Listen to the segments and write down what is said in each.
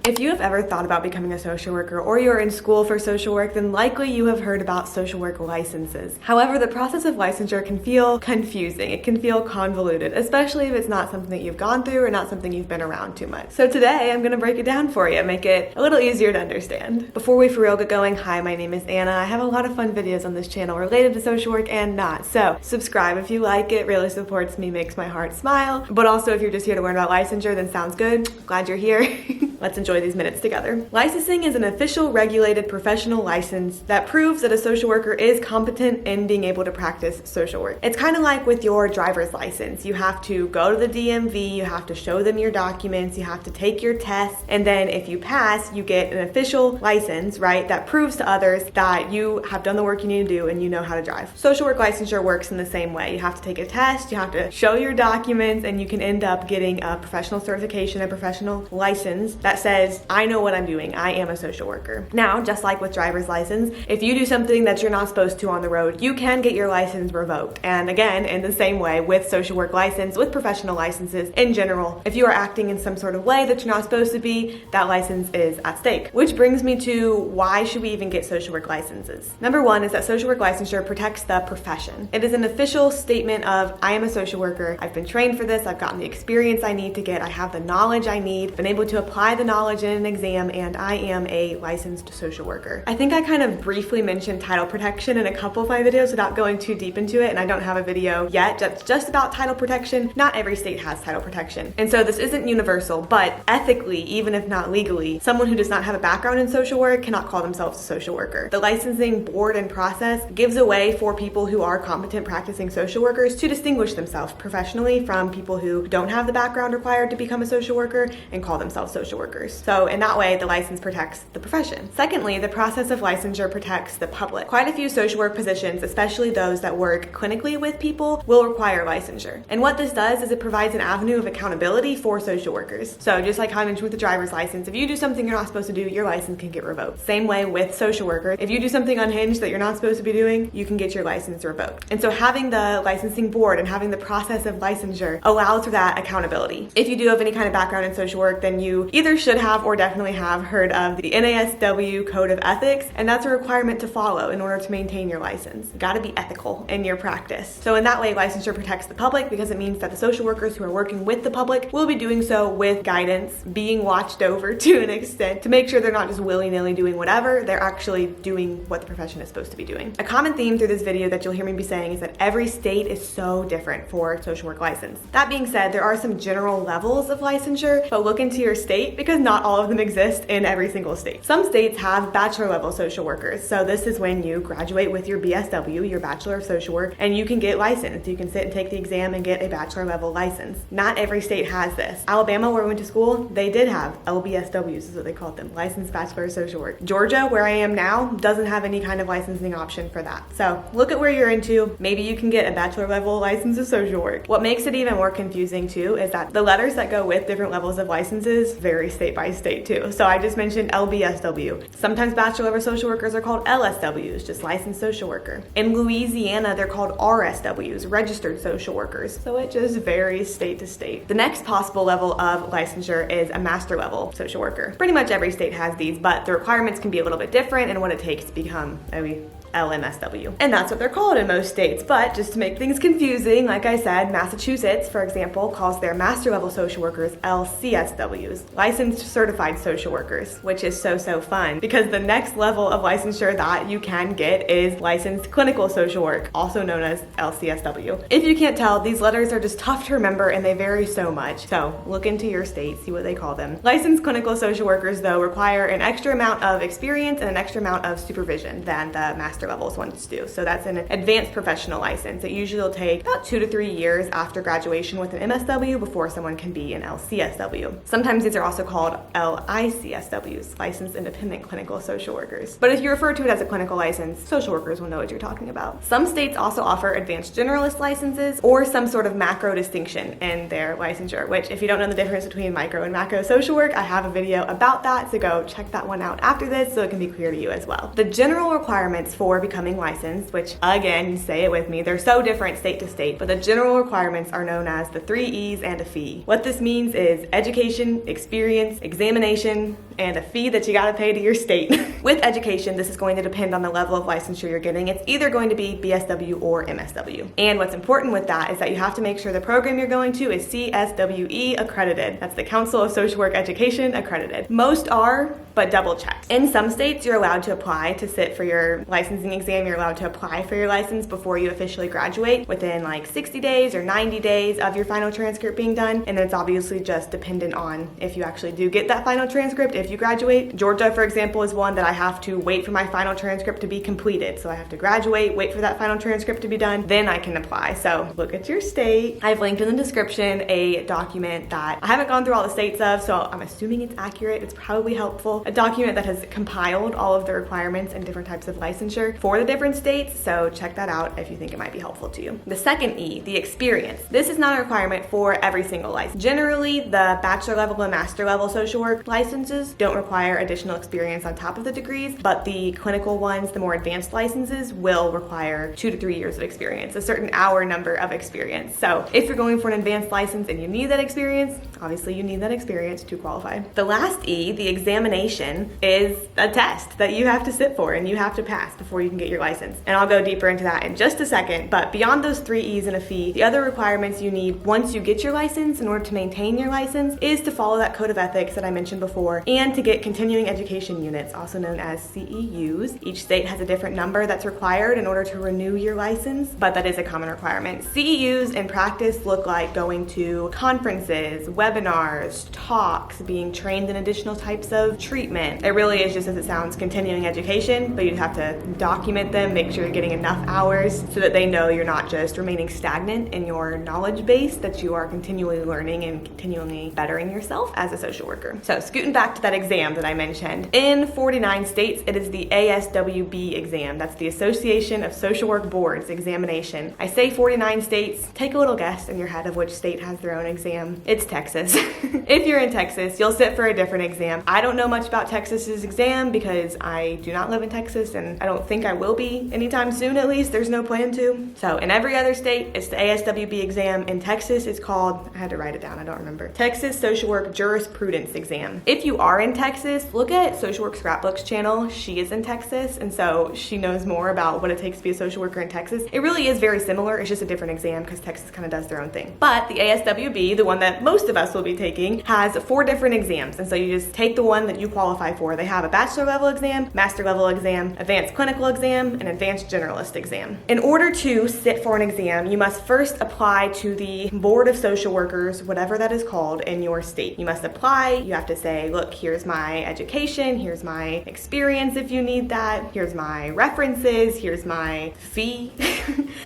If you have ever thought about becoming a social worker or you're in school for social work, then likely you have heard about social work licenses. However, the process of licensure can feel confusing. It can feel convoluted, especially if it's not something that you've gone through or not something you've been around too much. So today I'm gonna break it down for you, make it a little easier to understand. Before we for real get going, hi, my name is Anna. I have a lot of fun videos on this channel related to social work and not. So subscribe if you like it, really supports me, makes my heart smile. But also if you're just here to learn about licensure, then sounds good. Glad you're here. Let's enjoy these minutes together. Licensing is an official regulated professional license that proves that a social worker is competent in being able to practice social work. It's kind of like with your driver's license. You have to go to the DMV, you have to show them your documents, you have to take your tests, and then if you pass, you get an official license, right, that proves to others that you have done the work you need to do and you know how to drive. Social work licensure works in the same way. You have to take a test, you have to show your documents, and you can end up getting a professional certification, a professional license that says, I know what I'm doing. I am a social worker. Now, just like with driver's license, if you do something that you're not supposed to on the road, you can get your license revoked. And again, in the same way with social work license, with professional licenses in general, if you are acting in some sort of way that you're not supposed to be, that license is at stake. Which brings me to why should we even get social work licenses? Number one is that social work licensure protects the profession. It is an official statement of, I am a social worker, I've been trained for this, I've gotten the experience I need to get, I have the knowledge I need, been able to apply the knowledge in an exam, and I am a licensed social worker. I think I kind of briefly mentioned title protection in a couple of my videos without going too deep into it, and I don't have a video yet that's just about title protection. Not every state has title protection. And so this isn't universal, but ethically, even if not legally, someone who does not have a background in social work cannot call themselves a social worker. The licensing board and process gives a way for people who are competent practicing social workers to distinguish themselves professionally from people who don't have the background required to become a social worker and call themselves social workers. So in that way, the license protects the profession. Secondly, the process of licensure protects the public. Quite a few social work positions, especially those that work clinically with people, will require licensure. And what this does is it provides an avenue of accountability for social workers. So just like how I mentioned with the driver's license, if you do something you're not supposed to do, your license can get revoked. Same way with social workers. If you do something unhinged that you're not supposed to be doing, you can get your license revoked. And so having the licensing board and having the process of licensure allows for that accountability. If you do have any kind of background in social work, then you either should have or definitely have heard of the NASW Code of Ethics, and that's a requirement to follow in order to maintain your license. You gotta be ethical in your practice. So in that way, licensure protects the public because it means that the social workers who are working with the public will be doing so with guidance, being watched over to an extent to make sure they're not just willy-nilly doing whatever, they're actually doing what the profession is supposed to be doing. A common theme through this video that you'll hear me be saying is that every state is so different for social work license. That being said, there are some general levels of licensure, but look into your state because not all of them exist in every single state. Some states have bachelor level social workers. So this is when you graduate with your BSW, your Bachelor of Social Work, and you can get licensed. You can sit and take the exam and get a bachelor level license. Not every state has this. Alabama, where we went to school, they did have LBSWs is what they called them, Licensed Bachelor of Social Work. Georgia, where I am now, doesn't have any kind of licensing option for that. So look at where you're into. Maybe you can get a bachelor level license of social work. What makes it even more confusing too is that the letters that go with different levels of licenses vary state by state too. So I just mentioned LBSW. Sometimes bachelor level social workers are called LSWs, just licensed social worker. In Louisiana, they're called RSWs, registered social workers. So it just varies state to state. The next possible level of licensure is a master level social worker. Pretty much every state has these, but the requirements can be a little bit different in what it takes to become a LMSW. And that's what they're called in most states. But just to make things confusing, like I said, Massachusetts, for example, calls their master level social workers LCSWs, licensed certified social workers, which is so fun because the next level of licensure that you can get is licensed clinical social work, also known as LCSW. If you can't tell, these letters are just tough to remember and they vary so much. So look into your state, see what they call them. Licensed clinical social workers, though, require an extra amount of experience and an extra amount of supervision than the master levels ones do. So that's an advanced professional license. It usually will take about 2 to 3 years after graduation with an MSW before someone can be an LCSW. Sometimes these are also called LICSWs, licensed independent clinical social workers. But if you refer to it as a clinical license, social workers will know what you're talking about. Some states also offer advanced generalist licenses or some sort of macro distinction in their licensure, which if you don't know the difference between micro and macro social work, I have a video about that, so go check that one out after this so it can be clear to you as well. The general requirements for becoming licensed, which again, say it with me, they're so different state to state, but the general requirements are known as the 3 E's and a fee. What this means is education, experience, examination, and a fee that you gotta pay to your state. With education, this is going to depend on the level of licensure you're getting. It's either going to be BSW or MSW. And what's important with that is that you have to make sure the program you're going to is CSWE accredited. That's the Council of Social Work Education accredited. Most are, but double check. In some states, you're allowed to apply to sit for your licensing exam. You're allowed to apply for your license before you officially graduate within like 60 days or 90 days of your final transcript being done. And then it's obviously just dependent on if you actually do get that final transcript, if you graduate. Georgia, for example, is one that I have to wait for my final transcript to be completed. So I have to graduate, wait for that final transcript to be done, then I can apply. So look at your state. I've linked in the description a document that I haven't gone through all the states of, so I'm assuming it's accurate. It's probably helpful. A document that has compiled all of the requirements and different types of licensure for the different states. So check that out if you think it might be helpful to you. The second E, the experience. This is not a requirement for every single license. Generally, the bachelor level and master level social work licenses don't require additional experience on top of the degrees, but the clinical ones, the more advanced licenses, will require 2 to 3 years of experience, a certain hour number of experience. So if you're going for an advanced license and you need that experience, obviously you need that experience to qualify. The last E, the examination, is a test that you have to sit for and you have to pass before you can get your license. And I'll go deeper into that in just a second, but beyond those 3 E's and a fee, the other requirements you need once you get your license in order to maintain your license is to follow that code of ethics that I mentioned before and to get continuing education units, also known as CEUs. Each state has a different number that's required in order to renew your license, but that is a common requirement. CEUs in practice look like going to conferences, webinars, talks, being trained in additional types of treatment. It really is just, as it sounds, continuing education, but you'd have to document them, make sure you're getting enough hours so that they know you're not just remaining stagnant in your knowledge base, that you are continually learning and continually bettering yourself as a social worker. So scooting back to that exam that I mentioned, in 49 states, it is the ASWB exam. That's the Association of Social Work Boards examination. I say 49 states, take a little guess in your head of which state has their own exam. It's Texas. If you're in Texas, you'll sit for a different exam. I don't know much about Texas's exam because I do not live in Texas and I don't think I will be anytime soon, at least. There's no plan to. So in every other state, it's the ASWB exam. In Texas, it's called, I had to write it down, I don't remember, Texas Social Work Jurisprudence exam. If you are in Texas, look at Social Work Scrapbook's channel. She is in Texas, and so she knows more about what it takes to be a social worker in Texas. It really is very similar. It's just a different exam because Texas kind of does their own thing. But the ASWB, the one that most of us will be taking, has 4 different exams. And so you just take the one that you qualify for. They have a bachelor level exam, master level exam, advanced clinical exam, and advanced generalist exam. In order to sit for an exam, you must first apply to the Board of Social Workers, whatever that is called, in your state. You must apply. You have to say, look, here's my education, here's my experience if you need that, here's my references, here's my fee.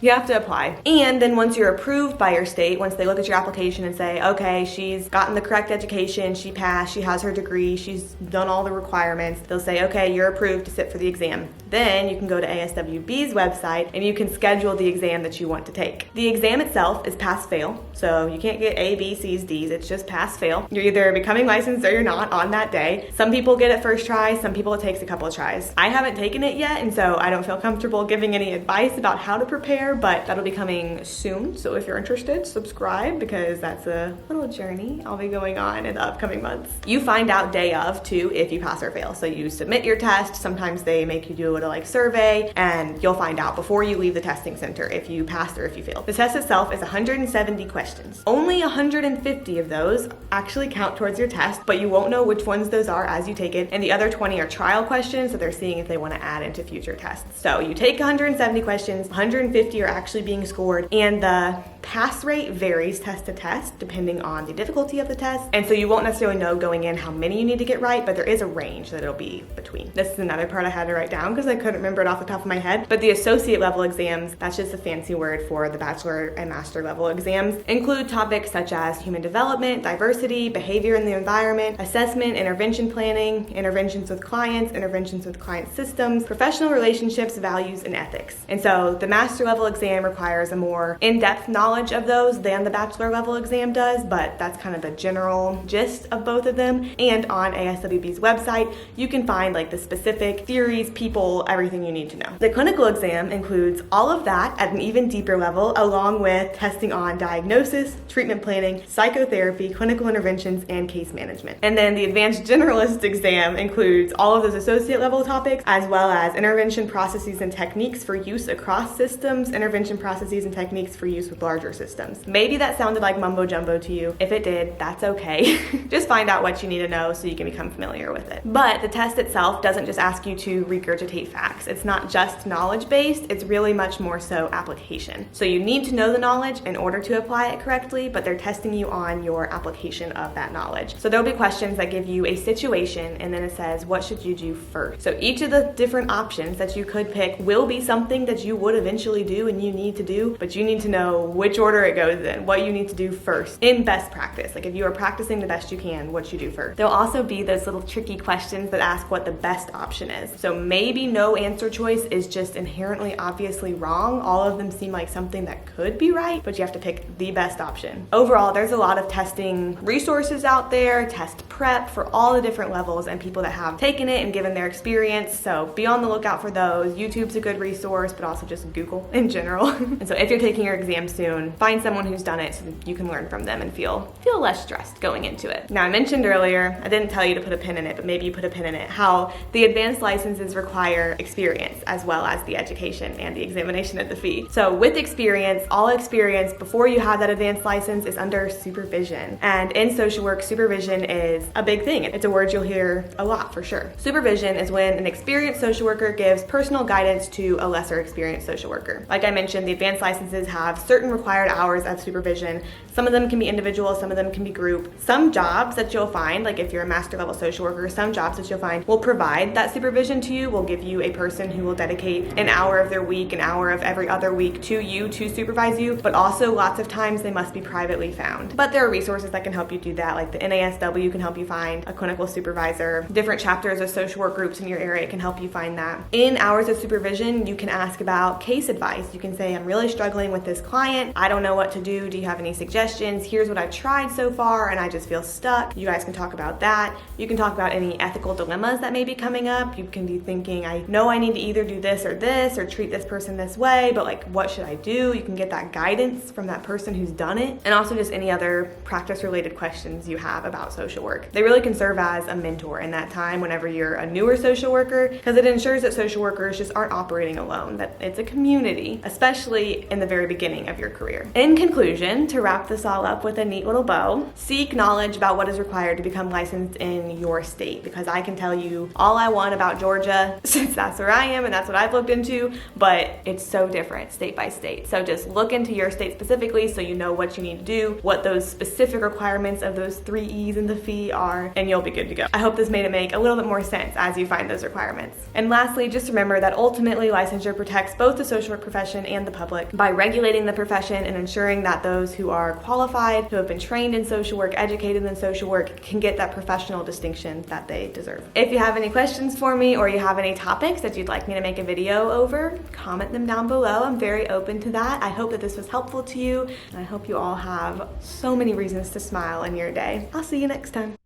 You have to apply. And then once you're approved by your state, once they look at your application and say, okay, she's gotten the correct education, she passed, she has her degree, she's done all the requirements, they'll say, okay, you're approved to sit for the exam. Then you can go to ASWB's website and you can schedule the exam that you want to take. The exam itself is pass-fail, so you can't get A, B, C's, D's, it's just pass-fail. You're either becoming licensed or you're not on that day. Some people get it first try, some people it takes a couple of tries. I haven't taken it yet, and so I don't feel comfortable giving any advice about how to prepare, but that'll be coming soon. So if you're interested, subscribe, because that's a little journey I'll be going on in the upcoming months. You find out day of too if you pass or fail. So you submit your test. Sometimes they make you do a little survey, and you'll find out before you leave the testing center if you passed or if you failed. The test itself is 170 questions. Only 150 of those actually count towards your test, but you won't know which ones those are as you take it. And the other 20 are trial questions, so they're seeing if they want to add into future tests. So you take 170 questions, 150 are actually being scored, and the pass rate varies test to test depending on the difficulty of the test. And so you won't necessarily know going in how many you need to get right, but there is a range that it'll be between. This is another part I had to write down because I couldn't remember it off the top of my head. But the associate level exams, that's just a fancy word for the bachelor and master level exams, include topics such as human development, diversity, behavior in the environment, assessment, intervention planning, interventions with clients, interventions with client systems, professional relationships, values, and ethics. And so the master level exam requires a more in-depth knowledge knowledge of those than the bachelor level exam does, but that's kind of the general gist of both of them. And on ASWB's website, you can find like the specific theories, people, everything you need to know. The clinical exam includes all of that at an even deeper level, along with testing on diagnosis, treatment planning, psychotherapy, clinical interventions, and case management. And then the advanced generalist exam includes all of those associate level topics, as well as intervention processes and techniques for use across systems, intervention processes and techniques for use with larger systems. Maybe that sounded like mumbo jumbo to you. If it did, that's okay. Just find out what you need to know so you can become familiar with it. But the test itself doesn't just ask you to regurgitate facts. It's not just knowledge-based, it's really much more so application. So you need to know the knowledge in order to apply it correctly, but they're testing you on your application of that knowledge. So there'll be questions that give you a situation, and then it says, what should you do first? So each of the different options that you could pick will be something that you would eventually do and you need to do, but you need to know which order it goes in, what you need to do first in best practice. Like if you are practicing the best you can, what you do first. There'll also be those little tricky questions that ask what the best option is. So maybe no answer choice is just inherently obviously wrong. All of them seem like something that could be right, but you have to pick the best option. Overall, there's a lot of testing resources out there, test prep for all the different levels and people that have taken it and given their experience. So be on the lookout for those. YouTube's a good resource, but also just Google in general. And so if you're taking your exam soon, find someone who's done it so that you can learn from them and feel less stressed going into it. Now, I mentioned earlier, I didn't tell you to put a pin in it, but maybe you put a pin in it, how the advanced licenses require experience as well as the education and the examination of the fee. So with experience, all experience before you have that advanced license is under supervision. And in social work, supervision is a big thing. It's a word you'll hear a lot for sure. Supervision is when an experienced social worker gives personal guidance to a lesser experienced social worker. Like I mentioned, the advanced licenses have certain required hours of supervision. Some of them can be individual, some of them can be group. Some jobs that you'll find, like if you're a master level social worker, some jobs that you'll find will provide that supervision to you, will give you a person who will dedicate an hour of their week, an hour of every other week to you to supervise you, but also lots of times they must be privately found. But there are resources that can help you do that, like the NASW can help you find a clinical supervisor. Different chapters of social work groups in your area can help you find that. In hours of supervision, you can ask about case advice. You can say, I'm really struggling with this client. I don't know what to do. Do you have any suggestions? Here's what I've tried so far and I just feel stuck. You guys can talk about that. You can talk about any ethical dilemmas that may be coming up. You can be thinking, I know I need to either do this or treat this person this way, but like, what should I do? You can get that guidance from that person who's done it. And also just any other practice related questions you have about social work. They really can serve as a mentor in that time whenever you're a newer social worker, because it ensures that social workers just aren't operating alone, that it's a community, especially in the very beginning of your career. In conclusion, to wrap this all up with a neat little bow, seek knowledge about what is required to become licensed in your state, because I can tell you all I want about Georgia since that's where I am and that's what I've looked into, but it's so different state by state. So just look into your state specifically so you know what you need to do, what those specific requirements of those 3 E's in the fee are, and you'll be good to go. I hope this made it make a little bit more sense as you find those requirements. And lastly, just remember that ultimately licensure protects both the social work profession and the public by regulating the profession and ensuring that those who are qualified, who have been trained in social work, educated in social work, can get that professional distinction that they deserve. If you have any questions for me or you have any topics that you'd like me to make a video over, comment them down below. I'm very open to that. I hope that this was helpful to you, and I hope you all have so many reasons to smile in your day. I'll see you next time.